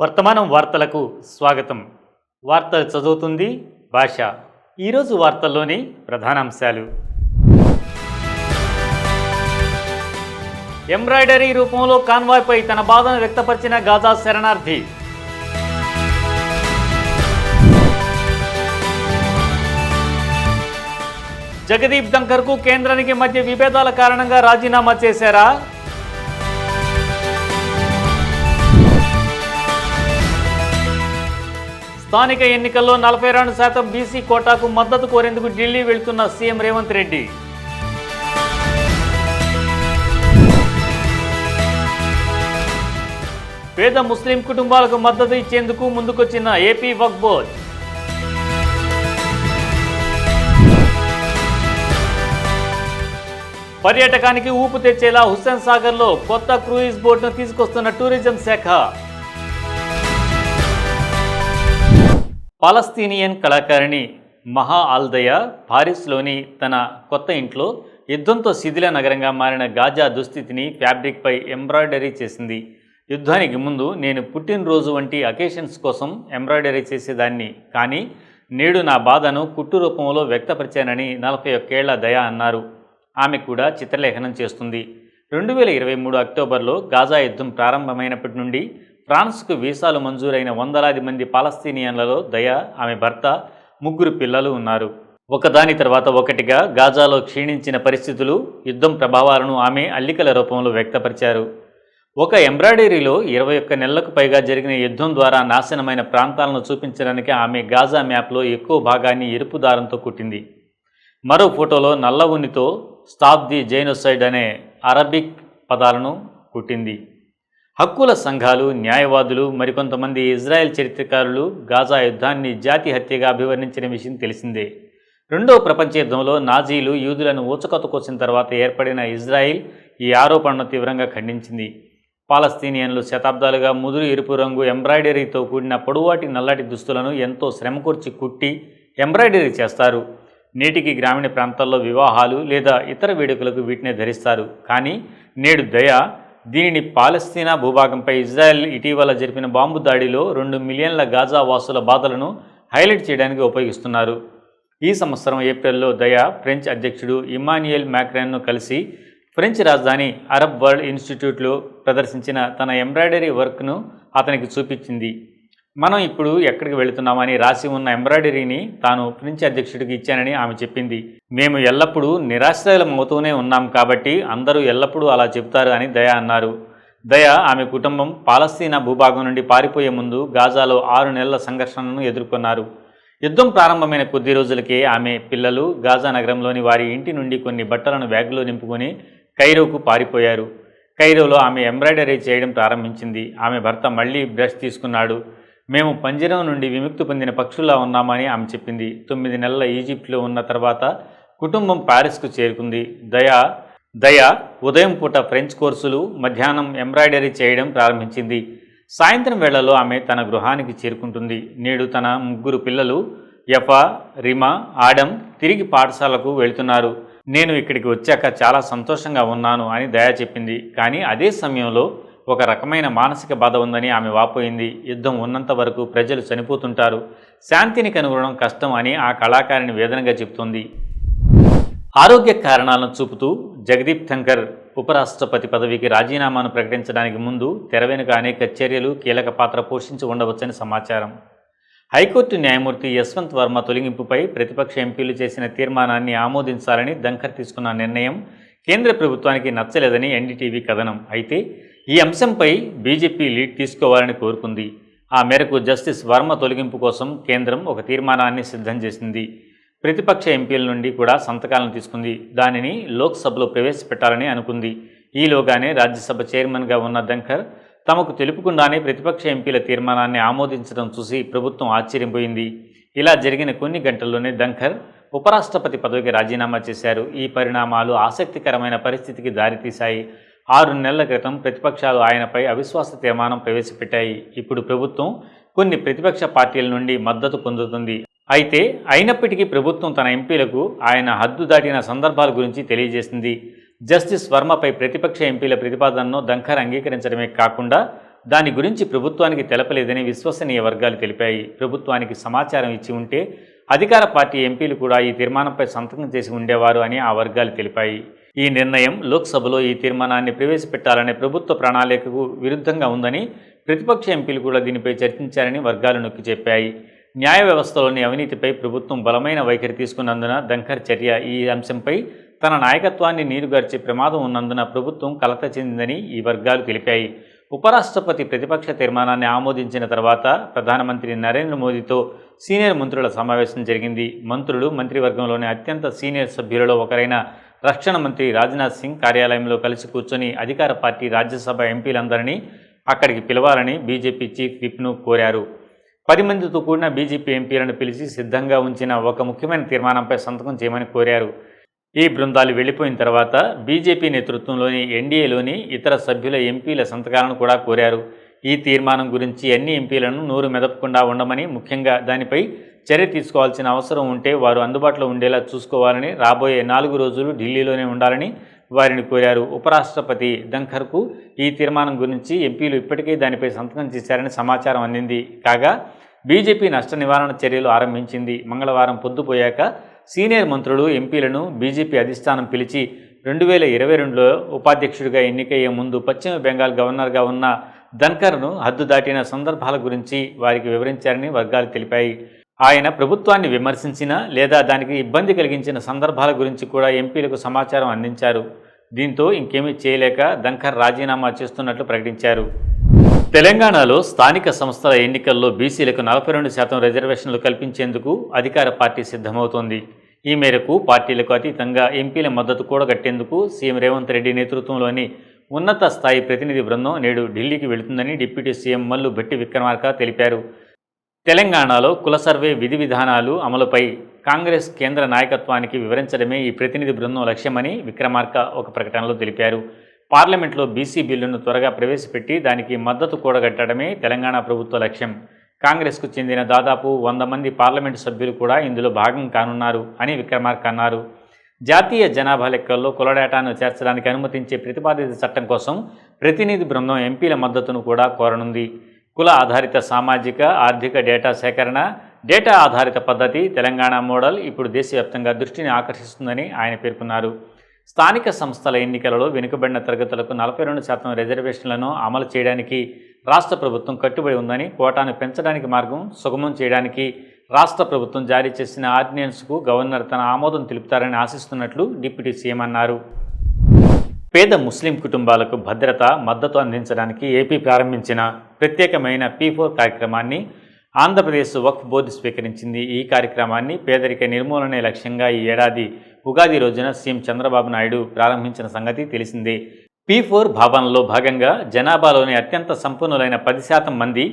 వర్తమానం వార్తలకు స్వాగతం. వార్తలు చదువుతుంది భాష. ఈరోజు వార్తల్లోని ప్రధానాంశాలు: ఎంబ్రాయిడరీ రూపంలో కాన్వాయ్పై తన బాధను వ్యక్తపరిచిన గాజా శరణార్థి. జగదీప్ ధంకర్కు కేంద్రానికి మధ్య విభేదాల కారణంగా రాజీనామా చేశారా? స్థానిక ఎన్నికల్లో 42% బీసీ కోటాకు మద్దతు కోరేందుకు ఢిల్లీ వెళ్తున్న సీఎం రేవంత్ రెడ్డి. పేద ముస్లిం కుటుంబాలకు మద్దతు ఇచ్చేందుకు ముందుకొచ్చిన ఏపీ వక్ఫ్ బోర్డ్. పర్యాటకానికి ఊపు తెచ్చేలా హుస్సేన్ సాగర్లో కొత్త క్రూయిజ్ బోట్ను తీసుకొస్తున్న టూరిజం శాఖ. పాలస్తీనియన్ కళాకారిణి మహా ఆల్దయా పారిస్లోని తన కొత్త ఇంట్లో యుద్ధంతో శిథిల నగరంగా మారిన గాజా దుస్థితిని ఫ్యాబ్రిక్పై ఎంబ్రాయిడరీ చేసింది. యుద్ధానికి ముందు నేను పుట్టినరోజు వంటి అకేషన్స్ కోసం ఎంబ్రాయిడరీ చేసేదాన్ని, కానీ నేడు నా బాధను కుట్టు రూపంలో వ్యక్తపరిచానని 41 ఏళ్ల దయా అన్నారు. ఆమె కూడా చిత్రలేఖనం చేస్తుంది. 2023 అక్టోబర్లో గాజా యుద్ధం ప్రారంభమైనప్పటి నుండి ఫ్రాన్స్కు వీసాలు మంజూరైన వందలాది మంది పాలస్తీనియన్లలో దయా, ఆమె భర్త, 3 పిల్లలు ఉన్నారు. ఒకదాని తర్వాత ఒకటిగా గాజాలో క్షీణించిన పరిస్థితులు, యుద్ధం ప్రభావాలను ఆమె అల్లికల రూపంలో వ్యక్తపరిచారు. ఒక ఎంబ్రాయిడరీలో 21 నెలలకు పైగా జరిగిన యుద్ధం ద్వారా నాశనమైన ప్రాంతాలను చూపించడానికి ఆమె గాజా మ్యాప్లో ఎక్కువ భాగాన్ని ఎరుపు దారంతో కుట్టింది. మరో ఫోటోలో నల్ల ఉన్నితో స్టాప్ ది జైనోసైడ్ అనే అరబిక్ పదాలను కుట్టింది. హక్కుల సంఘాలు, న్యాయవాదులు, మరికొంతమంది ఇజ్రాయెల్ చరిత్రకారులు గాజా యుద్ధాన్ని జాతి హత్యగా అభివర్ణించిన విషయం తెలిసిందే. రెండవ ప్రపంచ యుద్ధంలో నాజీలు యూదులను ఊచకొత కోసిన తర్వాత ఏర్పడిన ఇజ్రాయిల్ ఈ ఆరోపణను తీవ్రంగా ఖండించింది. పాలస్తీనియన్లు శతాబ్దాలుగా ముదురు ఎరుపు రంగు ఎంబ్రాయిడరీతో కూడిన పొడవాటి నల్లటి దుస్తులను ఎంతో శ్రమకూర్చి కుట్టి ఎంబ్రాయిడరీ చేస్తారు. నేటికి గ్రామీణ ప్రాంతాల్లో వివాహాలు లేదా ఇతర వేడుకలకు వీటిని ధరిస్తారు. కానీ నేడు దయా దీనిని పాలస్తీనా భూభాగంపై ఇజ్రాయెల్ ఇటీవల జరిపిన బాంబు దాడిలో 2 మిలియన్ల గాజా వాసుల బాధలను హైలైట్ చేయడానికి ఉపయోగిస్తున్నారు. ఈ సంవత్సరం ఏప్రిల్లో దయా ఫ్రెంచ్ అధ్యక్షుడు ఇమాన్యుయల్ మ్యాక్రాన్ను కలిసి ఫ్రెంచ్ రాజధాని అరబ్ వరల్డ్ ఇన్స్టిట్యూట్లో ప్రదర్శించిన తన ఎంబ్రాయిడరీ వర్క్ను అతనికి చూపించింది. మనం ఇప్పుడు ఎక్కడికి వెళుతున్నామని రాసి ఉన్న ఎంబ్రాయిడరీని తాను ఫ్రెంచ్ అధ్యక్షుడికి ఇచ్చానని ఆమె చెప్పింది. మేము ఎల్లప్పుడూ నిరాశ్రయులమవుతూనే ఉన్నాం, కాబట్టి అందరూ ఎల్లప్పుడూ అలా చెబుతారు అని దయా అన్నారు. దయా, ఆమె కుటుంబం పాలస్తీనా భూభాగం నుండి పారిపోయే ముందు గాజాలో 6 నెలల సంఘర్షణను ఎదుర్కొన్నారు. యుద్ధం ప్రారంభమైన కొద్ది రోజులకే ఆమె పిల్లలు గాజా నగరంలోని వారి ఇంటి నుండి కొన్ని బట్టలను బ్యాగులో నింపుకొని కైరోకు పారిపోయారు. కైరోలో ఆమె ఎంబ్రాయిడరీ చేయడం ప్రారంభించింది. ఆమె భర్త మళ్లీ బ్రష్ తీసుకున్నాడు. మేము పంజరం నుండి విముక్తి పొందిన పక్షుల్లా ఉన్నామని ఆమె చెప్పింది. 9 నెలల ఈజిప్ట్లో ఉన్న తర్వాత కుటుంబం ప్యారిస్కు చేరుకుంది. దయా ఉదయం పూట ఫ్రెంచ్ కోర్సులు, మధ్యాహ్నం ఎంబ్రాయిడరీ చేయడం ప్రారంభించింది. సాయంత్రం వేళలో ఆమె తన గృహానికి చేరుకుంటుంది. నేడు తన 3 పిల్లలు యఫా, రిమా, ఆడమ్ తిరిగి పాఠశాలకు వెళ్తున్నారు. నేను ఇక్కడికి వచ్చాక చాలా సంతోషంగా ఉన్నాను అని దయా చెప్పింది. కానీ అదే సమయంలో ఒక రకమైన మానసిక బాధ ఉందని ఆమె వాపోయింది. యుద్ధం ఉన్నంత వరకు ప్రజలు చనిపోతుంటారు, శాంతిని కనుగొనడం కష్టం అని ఆ కళాకారిణి వేదనగా చెబుతోంది. ఆరోగ్య కారణాలను చూపుతూ జగదీప్ ధంకర్ ఉపరాష్ట్రపతి పదవికి రాజీనామాను ప్రకటించడానికి ముందు తెర వెనుక అనేక చర్యలు కీలక పాత్ర పోషించి ఉండవచ్చని సమాచారం. హైకోర్టు న్యాయమూర్తి యశ్వంత్ వర్మ తొలగింపుపై ప్రతిపక్ష ఎంపీలు చేసిన తీర్మానాన్ని ఆమోదించాలని ధంకర్ తీసుకున్న నిర్ణయం కేంద్ర ప్రభుత్వానికి నచ్చలేదని ఎన్డీటీవీ కథనం. అయితే ఈ అంశంపై బీజేపీ లీడ్ తీసుకోవాలని కోరుకుంది. ఆ మేరకు జస్టిస్ వర్మ తొలగింపు కోసం కేంద్రం ఒక తీర్మానాన్ని సిద్ధం చేసింది. ప్రతిపక్ష ఎంపీల నుండి కూడా సంతకాలను తీసుకుంది. దానిని లోక్సభలో ప్రవేశపెట్టాలని అనుకుంది. ఈలోగానే రాజ్యసభ చైర్మన్గా ఉన్న ధంకర్ తమకు తెలుపకుండానే ప్రతిపక్ష ఎంపీల తీర్మానాన్ని ఆమోదించడం చూసి ప్రభుత్వం ఆశ్చర్యపోయింది. ఇలా జరిగిన కొన్ని గంటల్లోనే ధంకర్ ఉపరాష్ట్రపతి పదవికి రాజీనామా చేశారు. ఈ పరిణామాలు ఆసక్తికరమైన పరిస్థితికి దారితీశాయి. 6 నెలల క్రితం ప్రతిపక్షాలు ఆయనపై అవిశ్వాస తీర్మానం ప్రవేశపెట్టాయి. ఇప్పుడు ప్రభుత్వం కొన్ని ప్రతిపక్ష పార్టీల నుండి మద్దతు పొందుతుంది. అయితే అయినప్పటికీ ప్రభుత్వం తన ఎంపీలకు ఆయన హద్దు దాటిన సందర్భాల గురించి తెలియజేసింది. జస్టిస్ వర్మపై ప్రతిపక్ష ఎంపీల ప్రతిపాదనను ధంకర్ అంగీకరించడమే కాకుండా దాని గురించి ప్రభుత్వానికి తెలపలేదని విశ్వసనీయ వర్గాలు తెలిపాయి. ప్రభుత్వానికి సమాచారం ఇచ్చి ఉంటే అధికార పార్టీ ఎంపీలు కూడా ఈ తీర్మానంపై సంతకం చేసి ఉండేవారు అని ఆ వర్గాలు తెలిపాయి. ఈ నిర్ణయం లోక్సభలో ఈ తీర్మానాన్ని ప్రవేశపెట్టాలనే ప్రభుత్వ ప్రణాళికకు విరుద్ధంగా ఉందని ప్రతిపక్ష ఎంపీలు కూడా దీనిపై చర్చించారని వర్గాలు నొక్కి చెప్పాయి. న్యాయ వ్యవస్థలోని అవినీతిపై ప్రభుత్వం బలమైన వైఖరి తీసుకున్నందున ధన్ఖర్ చర్య ఈ అంశంపై తన నాయకత్వాన్ని నీరుగార్చే ప్రమాదం ఉన్నందున ప్రభుత్వం కలత చెందిందని ఈ వర్గాలు తెలిపాయి. ఉపరాష్ట్రపతి ప్రతిపక్ష తీర్మానాన్ని ఆమోదించిన తర్వాత ప్రధానమంత్రి నరేంద్ర మోదీతో సీనియర్ మంత్రుల సమావేశం జరిగింది. మంత్రులు మంత్రివర్గంలోని అత్యంత సీనియర్ సభ్యులలో ఒకరైన రక్షణ మంత్రి రాజ్నాథ్ సింగ్ కార్యాలయంలో కలిసి కూర్చొని అధికార పార్టీ రాజ్యసభ ఎంపీలందరినీ అక్కడికి పిలవాలని బీజేపీ చీఫ్ విప్ను కోరారు. 10 మందితో కూడిన బీజేపీ ఎంపీలను పిలిచి సిద్ధంగా ఉంచిన ఒక ముఖ్యమైన తీర్మానంపై సంతకం చేయమని కోరారు. ఈ బృందాలు వెళ్లిపోయిన తర్వాత బీజేపీ నేతృత్వంలోని ఎన్డీఏలోని ఇతర సభ్యుల ఎంపీల సంతకాలను కూడా కోరారు. ఈ తీర్మానం గురించి అన్ని ఎంపీలను నోరు మెదపకుండా ఉండమని, ముఖ్యంగా దానిపై చర్య తీసుకోవాల్సిన అవసరం ఉంటే వారు అందుబాటులో ఉండేలా చూసుకోవాలని, రాబోయే 4 రోజులు ఢిల్లీలోనే ఉండాలని వారిని కోరారు. ఉపరాష్ట్రపతి ధన్ఖర్కు ఈ తీర్మానం గురించి ఎంపీలు ఇప్పటికే దానిపై సంతకం చేశారని సమాచారం అందింది. కాగా బీజేపీ నష్ట నివారణ చర్యలు ఆరంభించింది. మంగళవారం పొద్దుపోయాక సీనియర్ మంత్రులు ఎంపీలను బీజేపీ అధిష్టానం పిలిచి 2022లో ఉపాధ్యక్షుడిగా ఎన్నికయ్యే ముందు పశ్చిమ బెంగాల్ గవర్నర్గా ఉన్న ధన్ఖర్ను హద్దు దాటిన సందర్భాల గురించి వారికి వివరించారని వర్గాలు తెలిపాయి. ఆయన ప్రభుత్వాన్ని విమర్శించిన లేదా దానికి ఇబ్బంది కలిగించిన సందర్భాల గురించి కూడా ఎంపీలకు సమాచారం అందించారు. దీంతో ఇంకేమీ చేయలేక ధన్ఖర్ రాజీనామా చేస్తున్నట్లు ప్రకటించారు. తెలంగాణలో స్థానిక సంస్థల ఎన్నికల్లో బీసీలకు 42% రిజర్వేషన్లు కల్పించేందుకు అధికార పార్టీ సిద్ధమవుతోంది. ఈ మేరకు పార్టీలకు అతీతంగా ఎంపీల మద్దతు కూడగట్టేందుకు సీఎం రేవంత్ రెడ్డి నేతృత్వంలోని ఉన్నత స్థాయి ప్రతినిధి బృందం నేడు ఢిల్లీకి వెళుతుందని డిప్యూటీ సీఎం మల్లు భట్టి విక్రమార్క తెలిపారు. తెలంగాణలో కుల సర్వే విధి విధానాలు అమలుపై కాంగ్రెస్ కేంద్ర నాయకత్వానికి వివరించడమే ఈ ప్రతినిధి బృందం లక్ష్యమని విక్రమార్క ఒక ప్రకటనలో తెలిపారు. పార్లమెంట్లో బీసీ బిల్లును త్వరగా ప్రవేశపెట్టి దానికి మద్దతు కూడగట్టడమే తెలంగాణ ప్రభుత్వ లక్ష్యం. కాంగ్రెస్కు చెందిన దాదాపు 100 మంది పార్లమెంటు సభ్యులు కూడా ఇందులో భాగం కానున్నారు అని విక్రమార్క అన్నారు. జాతీయ జనాభా లెక్కల్లో కుల డేటాను చేర్చడానికి అనుమతించే ప్రతిపాదిత చట్టం కోసం ప్రతినిధి బృందం ఎంపీల మద్దతును కూడా కోరనుంది. కుల ఆధారిత సామాజిక ఆర్థిక డేటా సేకరణ, డేటా ఆధారిత పద్ధతి తెలంగాణ మోడల్ ఇప్పుడు దేశవ్యాప్తంగా దృష్టిని ఆకర్షిస్తుందని ఆయన పేర్కొన్నారు. స్థానిక సంస్థల ఎన్నికలలో వెనుకబడిన తరగతులకు 42% రిజర్వేషన్లను అమలు చేయడానికి రాష్ట్ర ప్రభుత్వం కట్టుబడి ఉందని, కోటాను పెంచడానికి మార్గం సుగమం చేయడానికి రాష్ట్ర ప్రభుత్వం జారీ చేసిన ఆర్డినెన్స్కు గవర్నర్ తన ఆమోదం తెలుపుతారని ఆశిస్తున్నట్లు డిప్యూటీ సీఎం అన్నారు. పేద ముస్లిం కుటుంబాలకు భద్రత, మద్దతు అందించడానికి ఏపీ ప్రారంభించిన ప్రత్యేకమైన P4 కార్యక్రమాన్ని ఆంధ్రప్రదేశ్ వక్ఫ్ బోర్డు స్వీకరించింది. ఈ కార్యక్రమాన్ని పేదరిక నిర్మూలనే లక్ష్యంగా ఈ ఏడాది ఉగాది రోజున సీఎం చంద్రబాబు నాయుడు ప్రారంభించిన సంగతి తెలిసిందే. P4 భావనలో భాగంగా జనాభాలోని అత్యంత సంపన్నులైన 10% మంది,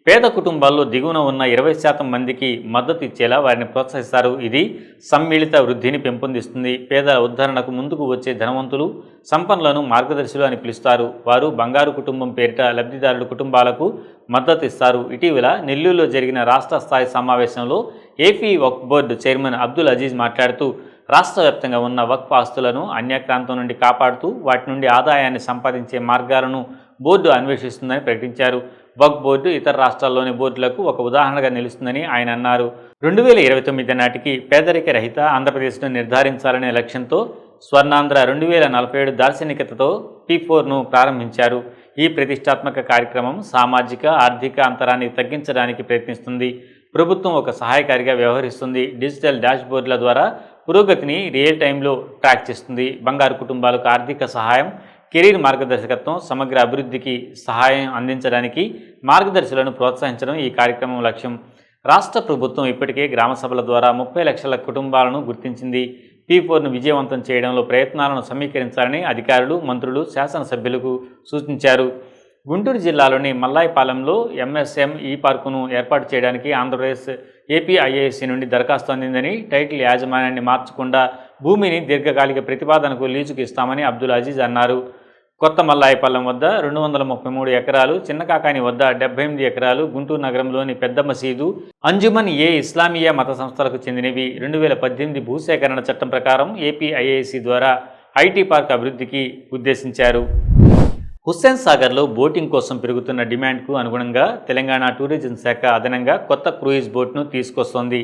పేద కుటుంబాల్లో దిగువన ఉన్న 20% మందికి మద్దతు ఇచ్చేలా వారిని ప్రోత్సహిస్తారు. ఇది సమ్మిళిత వృద్ధిని పెంపొందిస్తుంది. పేదల ఉద్ధరణకు ముందుకు వచ్చే ధనవంతులు, సంపన్నులను మార్గదర్శులు అని పిలుస్తారు. వారు బంగారు కుటుంబం పేరిట లబ్ధిదారుల కుటుంబాలకు మద్దతు ఇస్తారు. ఇటీవల నెల్లూరులో జరిగిన రాష్ట్ర స్థాయి సమావేశంలో ఏపీ వక్ఫ్ బోర్డు చైర్మన్ అబ్దుల్ అజీజ్ మాట్లాడుతూ రాష్ట్ర వ్యాప్తంగా ఉన్న వక్ఫ్ ఆస్తులను అన్యాక్రాంతం నుండి కాపాడుతూ వాటి నుండి ఆదాయాన్ని సంపాదించే మార్గాలను బోర్డు అన్వేషిస్తుందని ప్రకటించారు. వక్ఫ్ బోర్డు ఇతర రాష్ట్రాల్లోని బోర్డులకు ఒక ఉదాహరణగా నిలుస్తుందని ఆయన అన్నారు. 2029 నాటికి పేదరిక రహిత ఆంధ్రప్రదేశ్ను నిర్ధారించాలనే లక్ష్యంతో స్వర్ణాంధ్ర 2047 దార్శనికతతో P4ను ప్రారంభించారు. ఈ ప్రతిష్టాత్మక కార్యక్రమం సామాజిక ఆర్థిక అంతరాన్ని తగ్గించడానికి ప్రయత్నిస్తుంది. ప్రభుత్వం ఒక సహాయకారిగా వ్యవహరిస్తుంది. డిజిటల్ డాష్బోర్డుల ద్వారా పురోగతిని రియల్ టైంలో ట్రాక్ చేస్తుంది. బంగారు కుటుంబాలకు ఆర్థిక సహాయం, కెరీర్ మార్గదర్శకత్వం, సమగ్ర అభివృద్ధికి సహాయం అందించడానికి మార్గదర్శులను ప్రోత్సహించడం ఈ కార్యక్రమం లక్ష్యం. రాష్ట్ర ప్రభుత్వం ఇప్పటికే గ్రామ సభల ద్వారా 30 లక్షల కుటుంబాలను గుర్తించింది. P4ను విజయవంతం చేయడంలో ప్రయత్నాలను సమీకరించాలని అధికారులు, మంత్రులు, శాసనసభ్యులకు సూచించారు. గుంటూరు జిల్లాలోని మల్లాయపాలెంలో MSME పార్కును ఏర్పాటు చేయడానికి ఆంధ్రప్రదేశ్ APIIC నుండి దరఖాస్తు అందిందని, టైటిల్ యాజమాన్యాన్ని మార్చకుండా భూమిని దీర్ఘకాలిక ప్రతిపాదనకు లీజుకు ఇస్తామని అబ్దుల్ అజీజ్ అన్నారు. కొత్త మల్లాయపాలెం వద్ద 233 ఎకరాలు, చిన్నకాకాని వద్ద 78 ఎకరాలు, గుంటూరు నగరంలోని పెద్ద మసీదు, అంజుమన్ ఇస్లామియా మత సంస్థలకు చెందినవి. 2018 భూసేకరణ చట్టం ప్రకారం APIIC ద్వారా IT పార్క్ అభివృద్ధికి ఉద్దేశించారు. హుస్సేన్ సాగర్లో బోటింగ్ కోసం పెరుగుతున్న డిమాండ్కు అనుగుణంగా తెలంగాణ టూరిజం శాఖ అదనంగా కొత్త క్రూయిజ్ బోట్ను తీసుకొస్తోంది.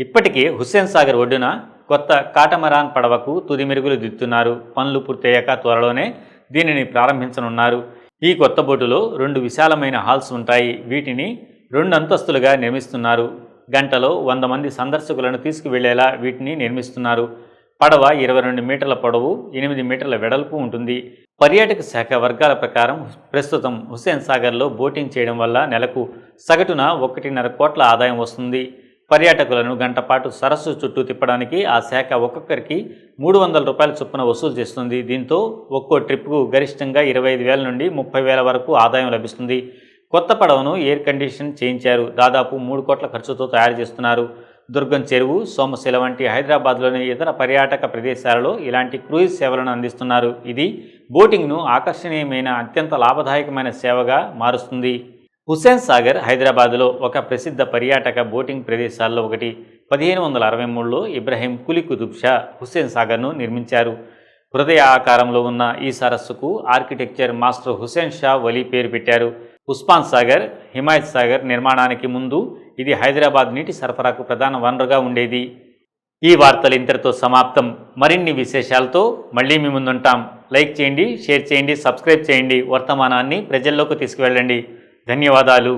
ఇప్పటికే హుస్సేన్ సాగర్ ఒడ్డున కొత్త కాటమరాన్ పడవకు తుది మెరుగులు దిద్దుతున్నారు. పనులు పూర్తయ్యాక త్వరలోనే దీనిని ప్రారంభించనున్నారు. ఈ కొత్త బోటులో 2 విశాలమైన హాల్స్ ఉంటాయి. వీటిని 2 అంతస్తులుగా నిర్మిస్తున్నారు. గంటలో 100 మంది సందర్శకులను తీసుకువెళ్లేలా వీటిని నిర్మిస్తున్నారు. పడవ 22 మీటర్ల పొడవు, 8 మీటర్ల వెడల్పు ఉంటుంది. పర్యాటక శాఖ వర్గాల ప్రకారం ప్రస్తుతం హుస్సేన్ సాగర్లో బోటింగ్ చేయడం వల్ల నెలకు సగటున 1.5 కోట్ల ఆదాయం వస్తుంది. పర్యాటకులను గంటపాటు సరస్సు చుట్టూ తిప్పడానికి ఆ శాఖ ఒక్కొక్కరికి 300 రూపాయల చొప్పున వసూలు చేస్తుంది. దీంతో ఒక్కో ట్రిప్కు గరిష్టంగా 25,000 నుండి 30,000 వరకు ఆదాయం లభిస్తుంది. కొత్త పడవను ఎయిర్ కండిషన్ చేయించారు. దాదాపు 3 కోట్ల ఖర్చుతో తయారు చేస్తున్నారు. దుర్గం చెరువు, సోమశిల వంటి హైదరాబాద్లోని ఇతర పర్యాటక ప్రదేశాలలో ఇలాంటి క్రూయిజ్ సేవలను అందిస్తున్నారు. ఇది బోటింగ్ను ఆకర్షణీయమైన, అత్యంత లాభదాయకమైన సేవగా మారుస్తుంది. హుస్సేన్ సాగర్ హైదరాబాద్లో ఒక ప్రసిద్ధ పర్యాటక బోటింగ్ ప్రదేశాల్లో ఒకటి. 1563లో ఇబ్రహీం కులీ కుతుబ్ షా హుస్సేన్ సాగర్ను నిర్మించారు. హృదయ ఆకారంలో ఉన్న ఈ సరస్సుకు ఆర్కిటెక్చర్ మాస్టర్ హుస్సేన్ షా వలీ పేరు పెట్టారు. ఉస్మాన్ సాగర్, హిమాయత్ సాగర్ నిర్మాణానికి ముందు ఇది హైదరాబాద్ నీటి సరఫరాకు ప్రధాన వనరుగా ఉండేది. ఈ వార్తలు ఇంతటితో సమాప్తం. మరిన్ని విశేషాలతో మళ్ళీ మీ ముందుంటాం. లైక్ చేయండి, షేర్ చేయండి, సబ్స్క్రైబ్ చేయండి. వర్తమానాన్ని ప్రజల్లోకి తీసుకువెళ్ళండి. ధన్యవాదాలు.